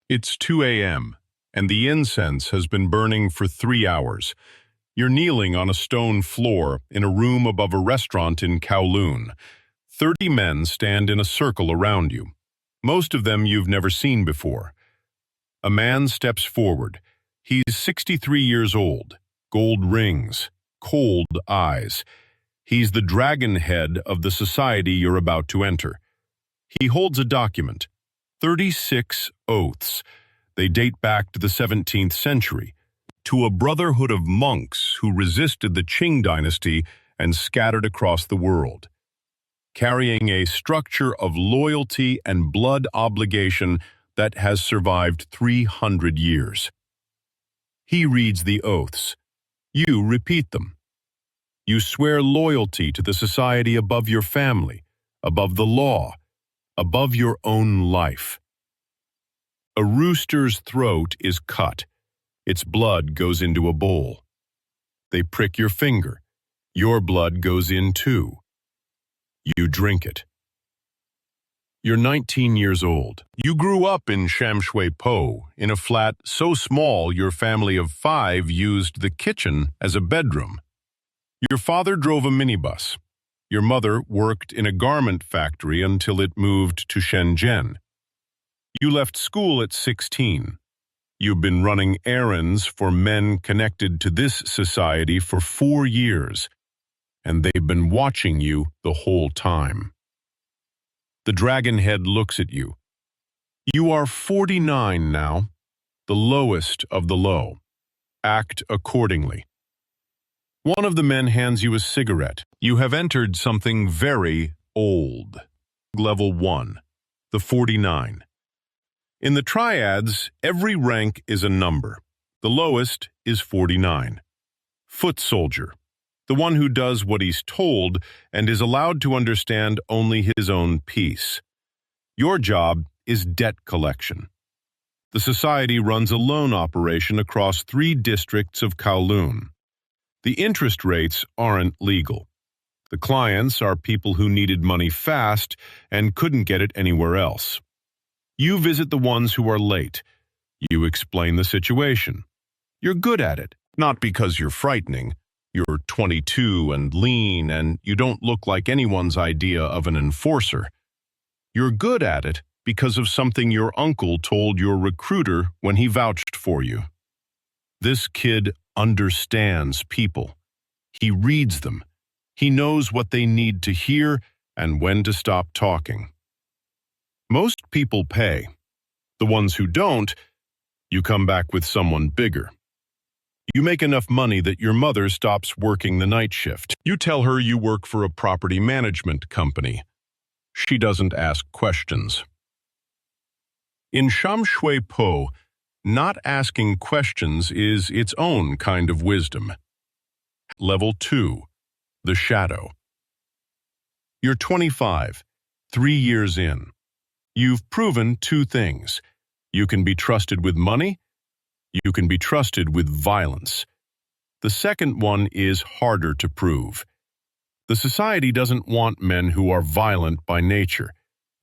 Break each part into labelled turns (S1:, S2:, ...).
S1: It's 2 a.m., and the incense has been burning for 3 hours. You're kneeling on a stone floor in a room above a restaurant in Kowloon. 30 men stand in a circle around you. Most of them you've never seen before. A man steps forward. He's 63 years old, gold rings, cold eyes. He's the dragon head of the society you're about to enter. He holds a document, 36 oaths. They date back to the 17th century, to a brotherhood of monks who resisted the Qing dynasty and scattered across the world, carrying a structure of loyalty and blood obligation that has survived 300 years. He reads the oaths. You repeat them. You swear loyalty to the society above your family, above the law, above your own life. A rooster's throat is cut. Its blood goes into a bowl. They prick your finger. Your blood goes in too. You drink it. You're 19 years old. You grew up in Shamshui-Po, in a flat so small your family of 5 used the kitchen as a bedroom. Your father drove a minibus. Your mother worked in a garment factory until it moved to Shenzhen. You left school at 16. You've been running errands for men connected to this society for 4 years, and they've been watching you the whole time. The dragon head looks at you. You are 49 now, the lowest of the low. Act accordingly. One of the men hands you a cigarette. You have entered something very old. Level 1, the 49. In the Triads, every rank is a number. The lowest is 49. Foot soldier, the one who does what he's told and is allowed to understand only his own piece. Your job is debt collection. The society runs a loan operation across 3 districts of Kowloon. The interest rates aren't legal. The clients are people who needed money fast and couldn't get it anywhere else. You visit the ones who are late. You explain the situation. You're good at it, not because you're frightening. You're 22 and lean, and you don't look like anyone's idea of an enforcer. You're good at it because of something your uncle told your recruiter when he vouched for you. This kid understands people. He reads them. He knows what they need to hear and when to stop talking. Most people pay. The ones who don't, you come back with someone bigger. You make enough money that your mother stops working the night shift. You tell her you work for a property management company. She doesn't ask questions. In Shamshui-Po, not asking questions is its own kind of wisdom. Level 2, the shadow. You're 25, 3 years in. You've proven 2 things. You can be trusted with money. You can be trusted with violence. The second one is harder to prove. The society doesn't want men who are violent by nature.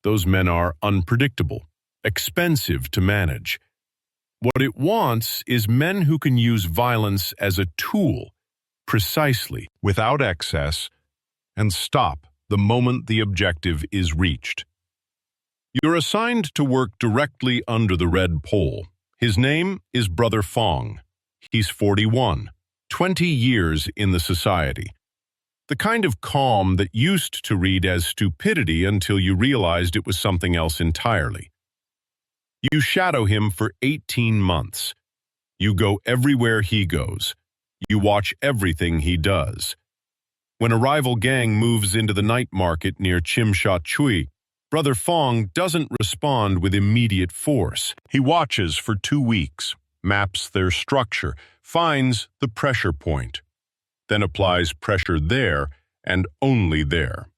S1: Those men are unpredictable, expensive to manage. What it wants is men who can use violence as a tool, precisely, without excess, and stop the moment the objective is reached. You're assigned to work directly under the red pole. His name is Brother Fong. He's 41, 20 years in the society. The kind of calm that used to read as stupidity until you realized it was something else entirely. You shadow him for 18 months. You go everywhere he goes. You watch everything he does. When a rival gang moves into the night market near Chimsha Chui, Brother Fong doesn't respond with immediate force. He watches for 2 weeks, maps their structure, finds the pressure point, then applies pressure there and only there.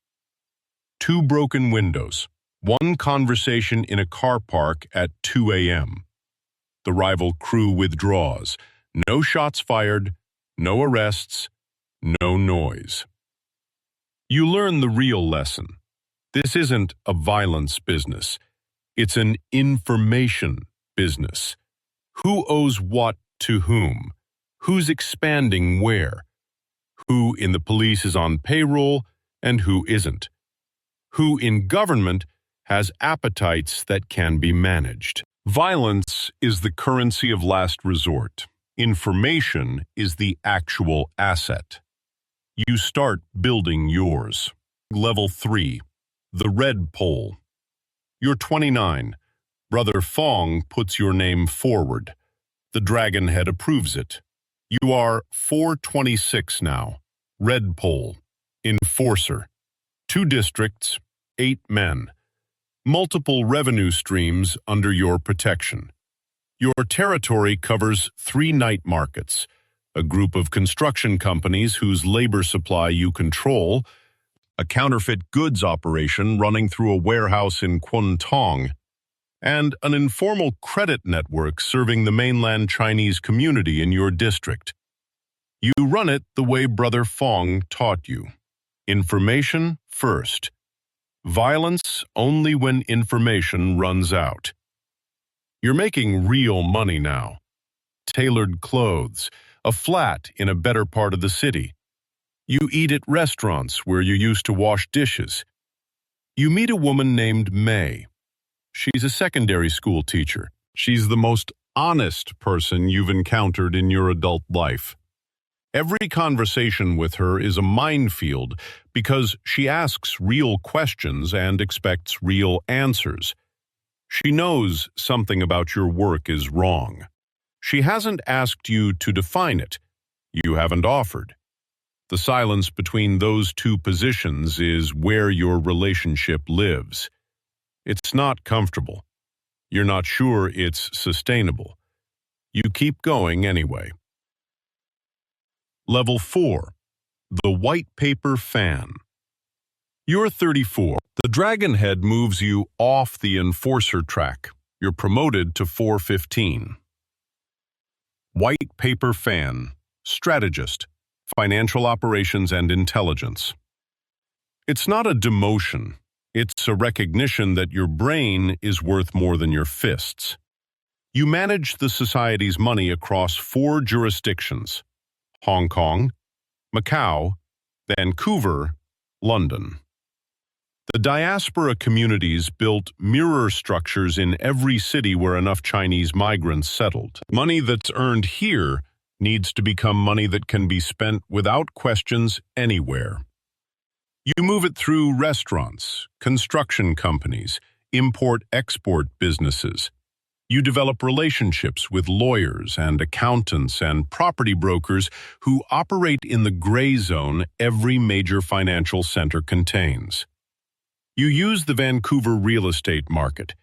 S1: 2 broken windows. 1 conversation in a car park at 2 a.m. The rival crew withdraws. No shots fired, no arrests, no noise. You learn the real lesson. This isn't a violence business. It's an information business. Who owes what to whom? Who's expanding where? Who in the police is on payroll and who isn't? Who in government has appetites that can be managed? Violence is the currency of last resort. Information is the actual asset. You start building yours. Level 3. The Red Pole. You're 29. Brother Fong puts your name forward. The Dragonhead approves it. You are 426 now. Red Pole. Enforcer. 2 districts, 8 men. Multiple revenue streams under your protection. Your territory covers 3 night markets, a group of construction companies whose labor supply you control, a counterfeit goods operation running through a warehouse in Kwun, and an informal credit network serving the mainland Chinese community in your district. You run it the way Brother Fong taught you. Information first. Violence only when information runs out. You're making real money now. Tailored clothes, a flat in a better part of the city. You eat at restaurants where you used to wash dishes. You meet a woman named May. She's a secondary school teacher. She's the most honest person you've encountered in your adult life. Every conversation with her is a minefield because she asks real questions and expects real answers. She knows something about your work is wrong. She hasn't asked you to define it. You haven't offered. The silence between those 2 positions is where your relationship lives. It's not comfortable. You're not sure it's sustainable. You keep going anyway. Level 4. The White Paper Fan. You're 34. The Dragonhead moves you off the Enforcer track. You're promoted to 415. White Paper Fan. Strategist. Financial operations and intelligence. It's not a demotion. It's a recognition that your brain is worth more than your fists. You manage the society's money across 4 jurisdictions: Hong Kong, Macau, Vancouver, London. The diaspora communities built mirror structures in every city where enough Chinese migrants settled. Money that's earned here needs to become money that can be spent without questions anywhere. You move it through restaurants, construction companies, import-export businesses. You develop relationships with lawyers and accountants and property brokers who operate in the gray zone every major financial center contains. You use the Vancouver real estate market.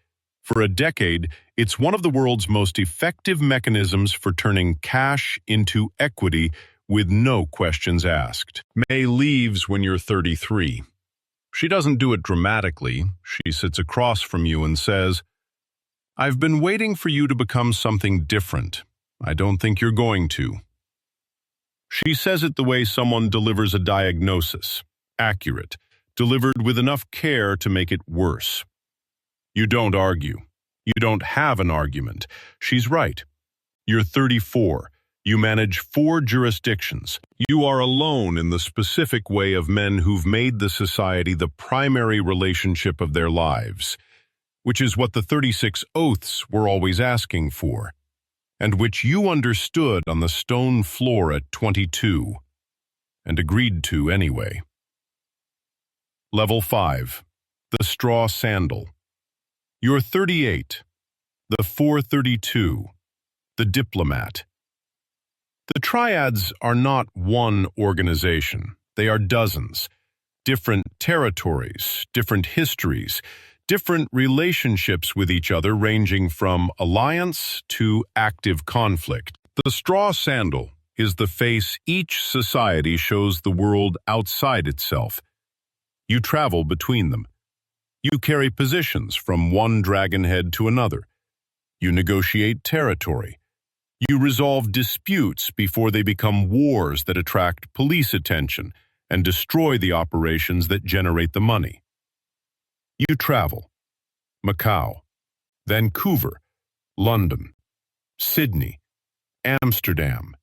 S1: For a decade, it's one of the world's most effective mechanisms for turning cash into equity with no questions asked. May leaves when you're 33. She doesn't do it dramatically. She sits across from you and says, "I've been waiting for you to become something different. I don't think you're going to." She says it the way someone delivers a diagnosis, accurate, delivered with enough care to make it worse. You don't argue. You don't have an argument. She's right. You're 34. You manage 4 jurisdictions. You are alone in the specific way of men who've made the society the primary relationship of their lives, which is what the 36 oaths were always asking for, and which you understood on the stone floor at 22, and agreed to anyway. Level 5. The Straw Sandal. You're 38. The 432. The Diplomat. The Triads are not one organization. They are dozens. Different territories, different histories, different relationships with each other ranging from alliance to active conflict. The Straw Sandal is the face each society shows the world outside itself. You travel between them. You carry positions from one dragonhead to another. You negotiate territory. You resolve disputes before they become wars that attract police attention and destroy the operations that generate the money. You travel. Macau, Vancouver, London, Sydney, Amsterdam.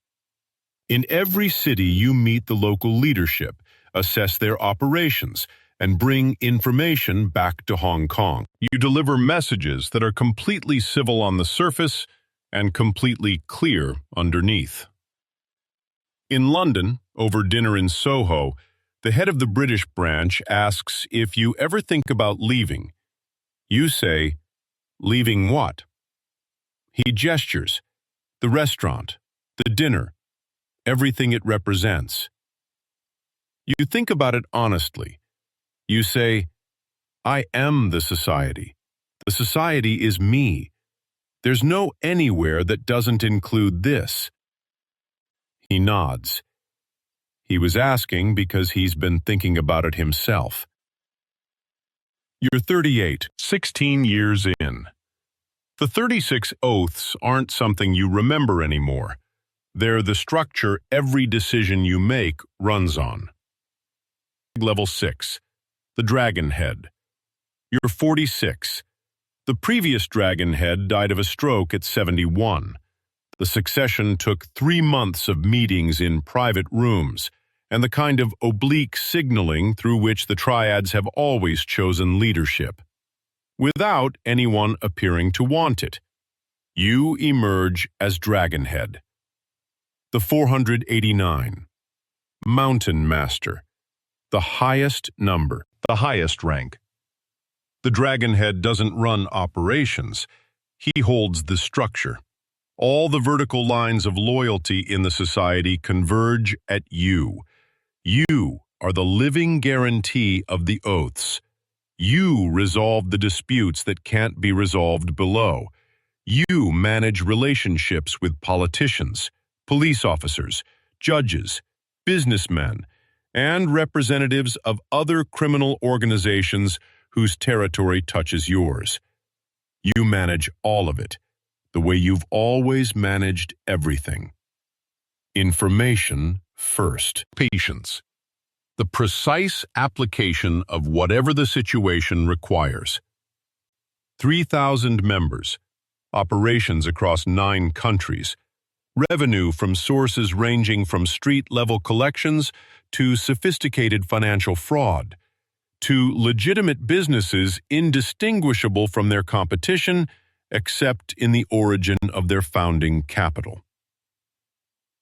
S1: In every city, you meet the local leadership, assess their operations, and bring information back to Hong Kong. You deliver messages that are completely civil on the surface and completely clear underneath. In London, over dinner in Soho, the head of the British branch asks if you ever think about leaving. You say, "Leaving what?" He gestures. The restaurant, the dinner, everything it represents. You think about it honestly. You say, "I am the society. The society is me. There's no anywhere that doesn't include this." He nods. He was asking because he's been thinking about it himself. You're 38, 16 years in. The 36 oaths aren't something you remember anymore. They're the structure every decision you make runs on. Level 6. The Dragon Head. You're 46. The previous Dragon Head died of a stroke at 71. The succession took 3 months of meetings in private rooms, and the kind of oblique signaling through which the Triads have always chosen leadership, without anyone appearing to want it. You emerge as Dragonhead. The 489. Mountain Master. The highest number, the highest rank. The Dragonhead doesn't run operations. He holds the structure. All the vertical lines of loyalty in the society converge at you. You are the living guarantee of the oaths. You resolve the disputes that can't be resolved below. You manage relationships with politicians, police officers, judges, businessmen, and representatives of other criminal organizations whose territory touches yours. You manage all of it, the way you've always managed everything. Information first. Patience. The precise application of whatever the situation requires. 3,000 members, operations across 9 countries, revenue from sources ranging from street-level collections to sophisticated financial fraud, to legitimate businesses indistinguishable from their competition except in the origin of their founding capital.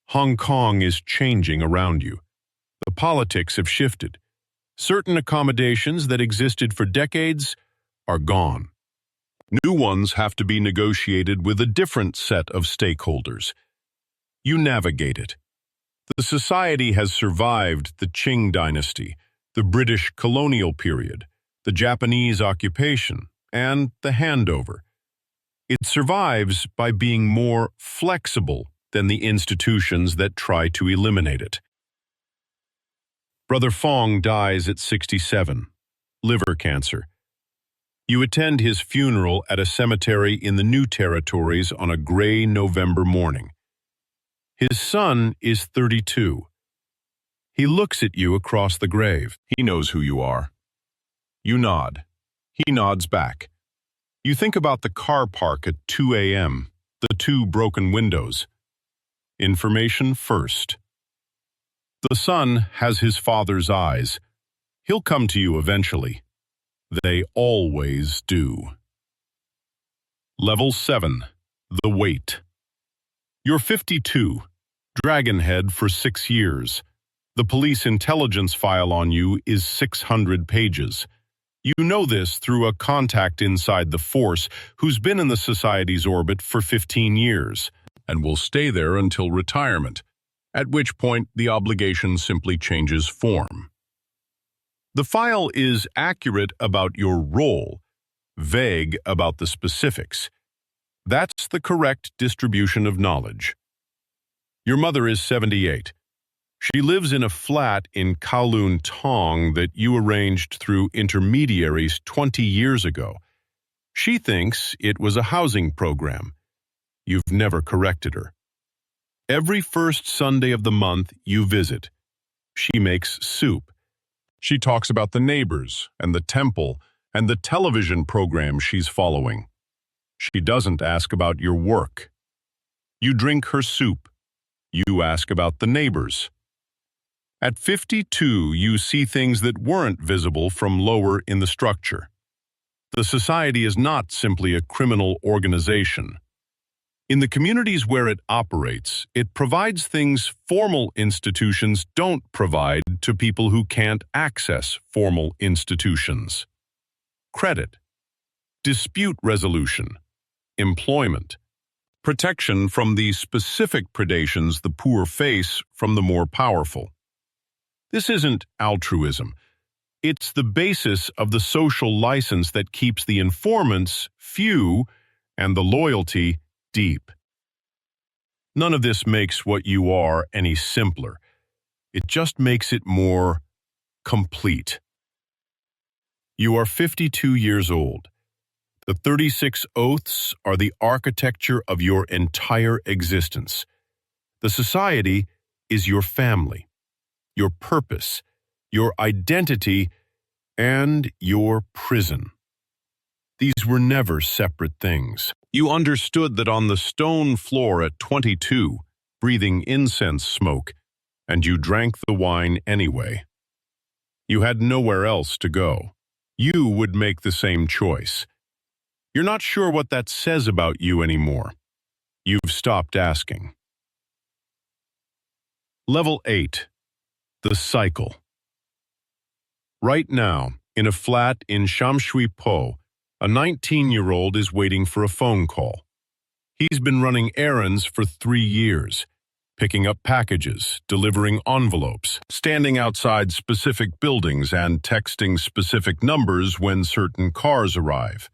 S1: Hong Kong is changing around you. The politics have shifted. Certain accommodations that existed for decades are gone. New ones have to be negotiated with a different set of stakeholders. You navigate it. The society has survived the Qing dynasty, the British colonial period, the Japanese occupation, and the handover. It survives by being more flexible than the institutions that try to eliminate it. Brother Fong dies at 67, liver cancer. You attend his funeral at a cemetery in the New Territories on a gray November morning. His son is 32. He looks at you across the grave. He knows who you are. You nod. He nods back. You think about the car park at 2 a.m., the 2 broken windows. Information first. The son has his father's eyes. He'll come to you eventually. They always do. Level 7. The Weight. You're 52. Dragonhead for 6 years. The police intelligence file on you is 600 pages. You know this through a contact inside the force who's been in the society's orbit for 15 years and will stay there until retirement, at which point the obligation simply changes form. The file is accurate about your role, vague about the specifics. That's the correct distribution of knowledge. Your mother is 78. She lives in a flat in Kowloon that you arranged through intermediaries 20 years ago. She thinks it was a housing program. You've never corrected her. Every first Sunday of the month you visit. She makes soup. She talks about the neighbors and the temple and the television program she's following. She doesn't ask about your work. You drink her soup. You ask about the neighbors. At 52, you see things that weren't visible from lower in the structure. The society is not simply a criminal organization. In the communities where it operates, it provides things formal institutions don't provide to people who can't access formal institutions. Credit, dispute resolution, employment, protection from the specific predations the poor face from the more powerful. This isn't altruism. It's the basis of the social license that keeps the informants few and the loyalty deep. None of this makes what you are any simpler. It just makes it more complete. You are 52 years old. The 36 oaths are the architecture of your entire existence. The society is your family, your purpose, your identity, and your prison. These were never separate things. You understood that on the stone floor at 22, breathing incense smoke, and you drank the wine anyway. You had nowhere else to go. You would make the same choice. You're not sure what that says about you anymore. You've stopped asking. Level 8. The Cycle. Right now, in a flat in Shamshui-po, a 19-year-old is waiting for a phone call. He's been running errands for 3 years, picking up packages, delivering envelopes, standing outside specific buildings and texting specific numbers when certain cars arrive.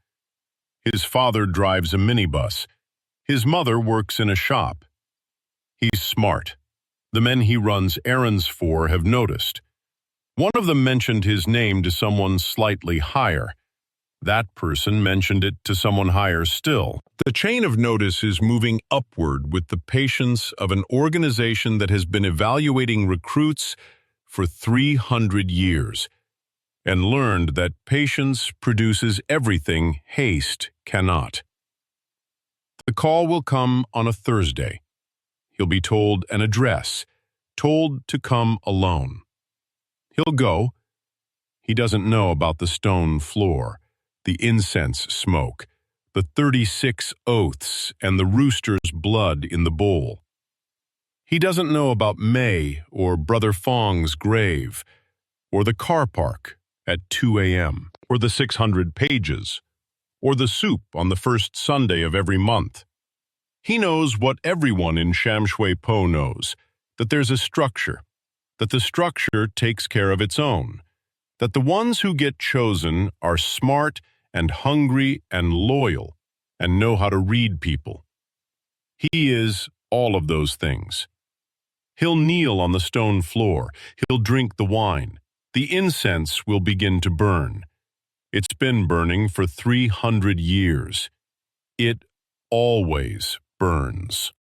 S1: His father drives a minibus. His mother works in a shop. He's smart. The men he runs errands for have noticed. One of them mentioned his name to someone slightly higher. That person mentioned it to someone higher still. The chain of notice is moving upward with the patience of an organization that has been evaluating recruits for 300 years and learned that patience produces everything haste cannot. The call will come on a Thursday. He'll be told an address, told to come alone. He'll go. He doesn't know about the stone floor, the incense smoke, the 36 oaths, and the rooster's blood in the bowl. He doesn't know about May or Brother Fong's grave, or the car park at 2 a.m., or the 600 pages, or the soup on the first Sunday of every month. He knows what everyone in Shamshui-po knows, that there's a structure, that the structure takes care of its own, that the ones who get chosen are smart and hungry and loyal and know how to read people. He is all of those things. He'll kneel on the stone floor. He'll drink the wine. The incense will begin to burn. It's been burning for 300 years. It always burns.